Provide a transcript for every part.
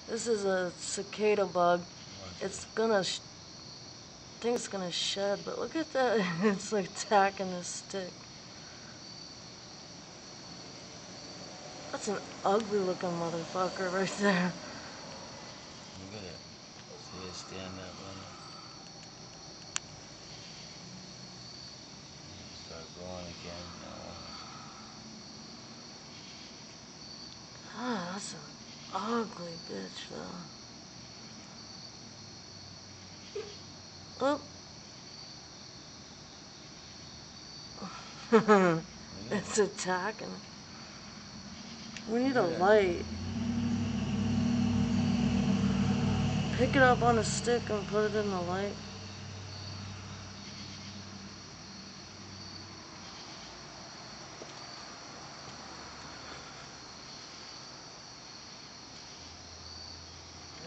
This is a cicada bug. What's It's gonna, I think it's gonna shed, but look at that. It's like tacking this stick. That's an ugly looking motherfucker right there. Look at it. See it stand up on it. Start growing again now. Ah, that's an ugly bitch though. Oh. It's attacking. We need a light. Pick it up on a stick and put it in the light.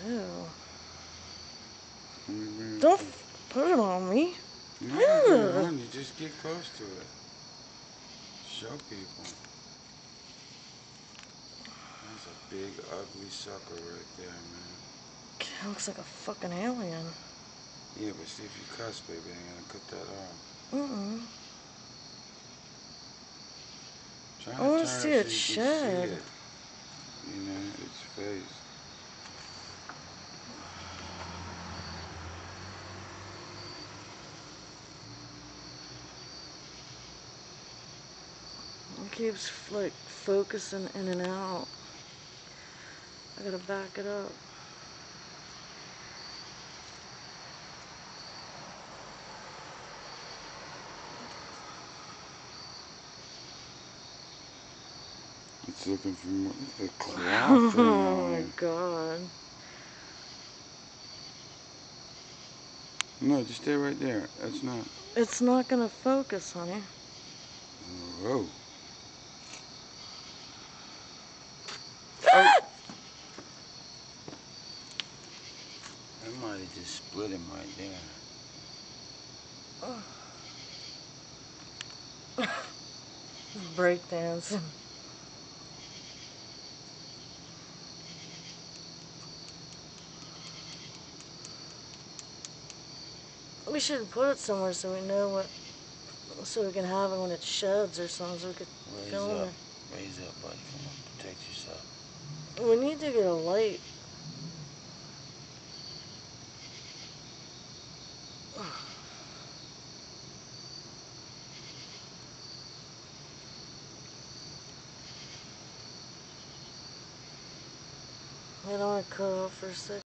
Ew. Don't put it on me. No, put it on you. Just get close to it. Show people. That's a big, ugly sucker right there, man. It looks like a fucking alien. Yeah, but see if you cuss, baby, they're gonna cut that off. Mm-mm. Try I to want to turn see it it so you shed. can see it. You know, its face. It keeps like focusing in and out. I gotta back it up. It's looking for more. The claw thing Oh on my it. god. No, just stay right there. That's not. It's not gonna focus, honey. Whoa. Ah! I might have just split him right there. Breakdancing. We should put it somewhere so we know what, so we can have it when it sheds or something, so we could film it. Raise up, bud. Come on, protect yourself. We need to get a light. I don't want to cut off for a second.